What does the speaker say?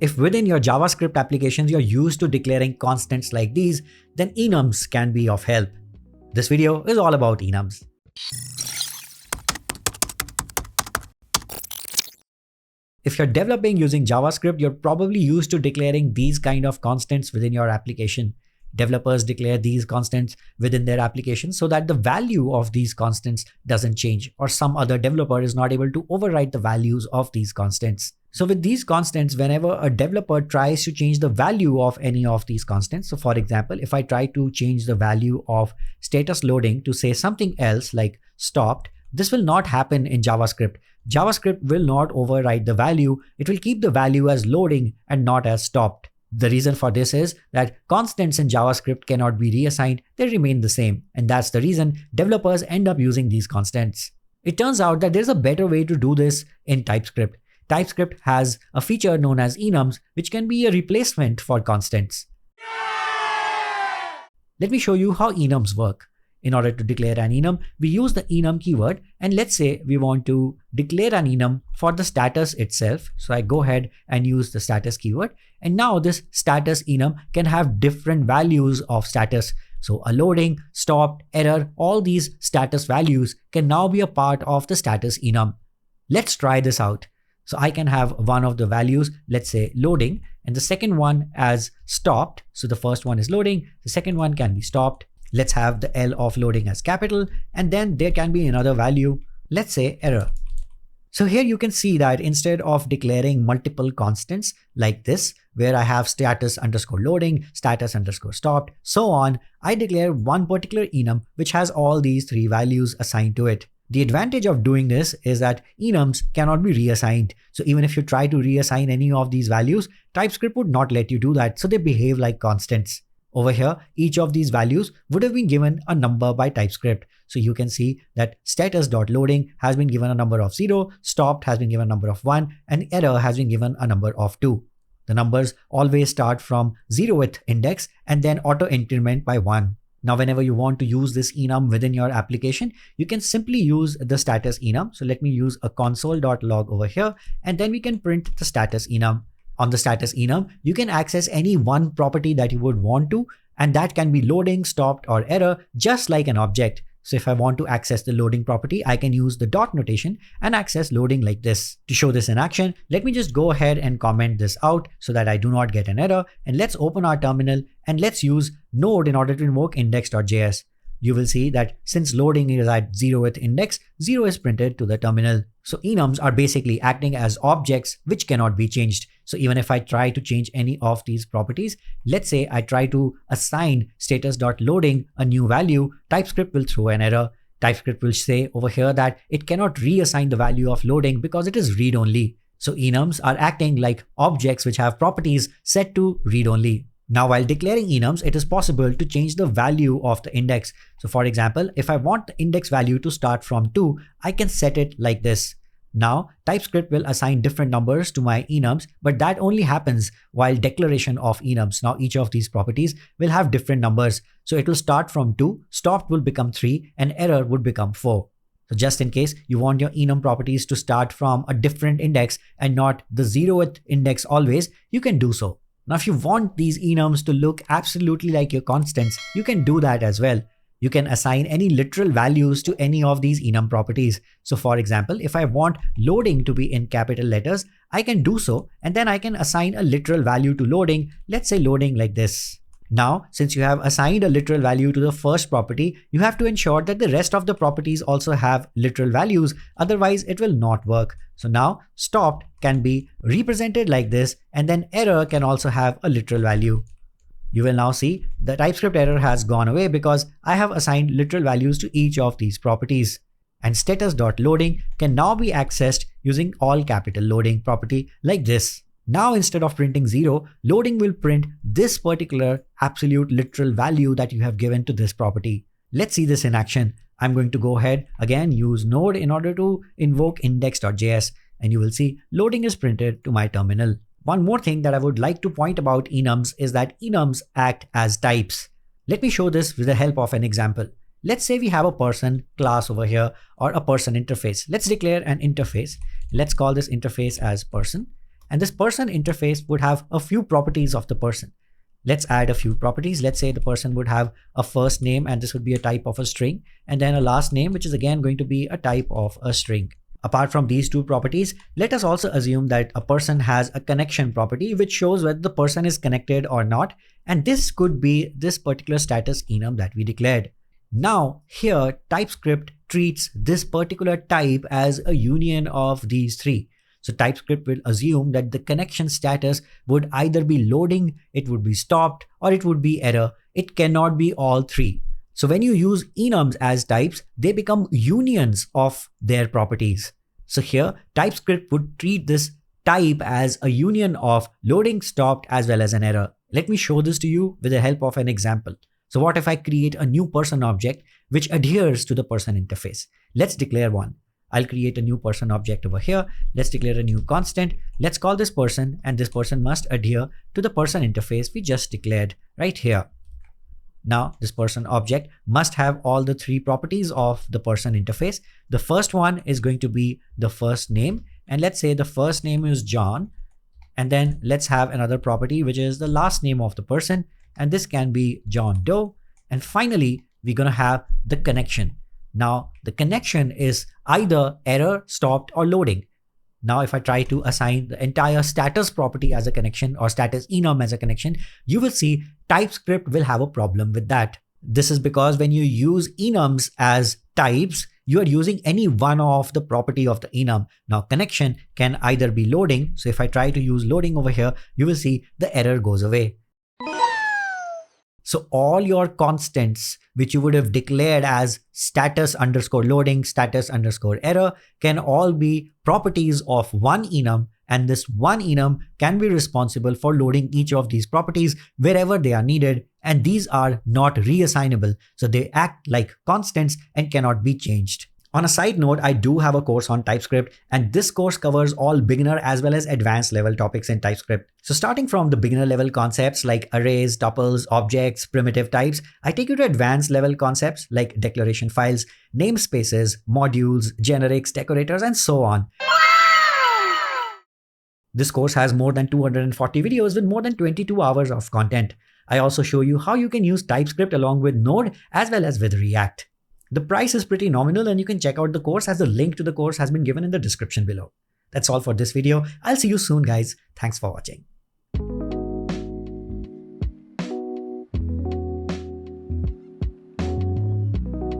If within your JavaScript applications you're used to declaring constants like these, then enums can be of help. This video is all about enums. If you're developing using JavaScript, you're probably used to declaring these kind of constants within your application. Developers declare these constants within their application so that the value of these constants doesn't change, or some other developer is not able to overwrite the values of these constants. So with these constants, whenever a developer tries to change the value of any of these constants, so for example, if I try to change the value of status loading to say something else like stopped, this will not happen in JavaScript. JavaScript will not overwrite the value. It will keep the value as loading and not as stopped. The reason for this is that constants in JavaScript cannot be reassigned, they remain the same. And that's the reason developers end up using these constants. It turns out that there's a better way to do this in TypeScript. TypeScript has a feature known as enums, which can be a replacement for constants. Let me show you how enums work. In order to declare an enum, we use the enum keyword, and let's say we want to declare an enum for the status itself. So I go ahead and use the status keyword, and now this status enum can have different values of status. So a loading, stopped, error, all these status values can now be a part of the status enum. Let's try this out. So I can have one of the values, let's say loading, and the second one as stopped. So the first one is loading, the second one can be stopped. Let's have the L of loading as capital, and then there can be another value, let's say error. So here you can see that instead of declaring multiple constants like this, where I have status underscore loading, status underscore stopped, so on, I declare one particular enum which has all these three values assigned to it. The advantage of doing this is that enums cannot be reassigned. So even if you try to reassign any of these values, TypeScript would not let you do that. So they behave like constants. Over here, each of these values would have been given a number by TypeScript. So you can see that status.loading has been given a number of 0, stopped has been given a number of 1, and error has been given a number of 2. The numbers always start from 0th index and then auto increment by 1. Now, whenever you want to use this enum within your application, you can simply use the status enum. So let me use a console.log over here, and then we can print the status enum. On the status enum, you can access any one property that you would want to, and that can be loading, stopped, or error, just like an object. So if I want to access the loading property, I can use the dot notation and access loading like this. To show this in action, let me just go ahead and comment this out so that I do not get an error. And let's open our terminal and let's use node in order to invoke index.js. You will see that since loading is at 0th index, 0 is printed to the terminal. So enums are basically acting as objects which cannot be changed. So even if I try to change any of these properties, let's say I try to assign status.loading a new value, TypeScript will throw an error. TypeScript will say over here that it cannot reassign the value of loading because it is read-only. So enums are acting like objects which have properties set to read-only. Now, while declaring enums, it is possible to change the value of the index. So for example, if I want the index value to start from 2, I can set it like this. Now, TypeScript will assign different numbers to my enums, but that only happens while declaration of enums. Now, each of these properties will have different numbers. So it will start from 2, stopped will become 3, and error would become 4. So just in case you want your enum properties to start from a different index and not the 0th index always, you can do so. Now, if you want these enums to look absolutely like your constants, you can do that as well. You can assign any literal values to any of these enum properties. So for example, if I want loading to be in capital letters, I can do so, and then I can assign a literal value to loading. Let's say loading like this. Now, since you have assigned a literal value to the first property, you have to ensure that the rest of the properties also have literal values, otherwise it will not work. So now stopped can be represented like this, and then error can also have a literal value. You will now see the TypeScript error has gone away because I have assigned literal values to each of these properties. And status.loading can now be accessed using all capital loading property like this. Now, instead of printing 0, loading will print this particular absolute literal value that you have given to this property. Let's see this in action. I'm going to go ahead again, use node in order to invoke index.js, and you will see loading is printed to my terminal. One more thing that I would like to point about enums is that enums act as types. Let me show this with the help of an example. Let's say we have a person class over here or a person interface. Let's declare an interface. Let's call this interface as person. And this person interface would have a few properties of the person. Let's add a few properties. Let's say the person would have a first name, and this would be a type of a string, and then a last name, which is again going to be a type of a string. Apart from these two properties, let us also assume that a person has a connection property, which shows whether the person is connected or not. And this could be this particular status enum that we declared. Now here, TypeScript treats this particular type as a union of these three. So TypeScript will assume that the connection status would either be loading, it would be stopped, or it would be error. It cannot be all three. So when you use enums as types, they become unions of their properties. So here, TypeScript would treat this type as a union of loading, stopped, as well as an error. Let me show this to you with the help of an example. So what if I create a new person object which adheres to the person interface? Let's declare one. I'll create a new person object over here. Let's declare a new constant. Let's call this person, and this person must adhere to the person interface we just declared right here. Now, this person object must have all the three properties of the person interface. The first one is going to be the first name. And let's say the first name is John. And then let's have another property, which is the last name of the person. And this can be John Doe. And finally, we're going to have the connection. Now, the connection is either error, stopped, or loading. Now, if I try to assign the entire status property as a connection or status enum as a connection, you will see TypeScript will have a problem with that. This is because when you use enums as types, you are using any one of the property of the enum. Now, connection can either be loading. So if I try to use loading over here, you will see the error goes away. So all your constants, which you would have declared as status underscore loading, status underscore error, can all be properties of one enum. And this one enum can be responsible for loading each of these properties wherever they are needed. And these are not reassignable. So they act like constants and cannot be changed. On a side note, I do have a course on TypeScript, and this course covers all beginner as well as advanced level topics in TypeScript. So starting from the beginner level concepts like arrays, tuples, objects, primitive types, I take you to advanced level concepts like declaration files, namespaces, modules, generics, decorators, and so on. This course has more than 240 videos with more than 22 hours of content. I also show you how you can use TypeScript along with Node as well as with React. The price is pretty nominal, and you can check out the course as the link to the course has been given in the description below. That's all for this video. I'll see you soon, guys. Thanks for watching.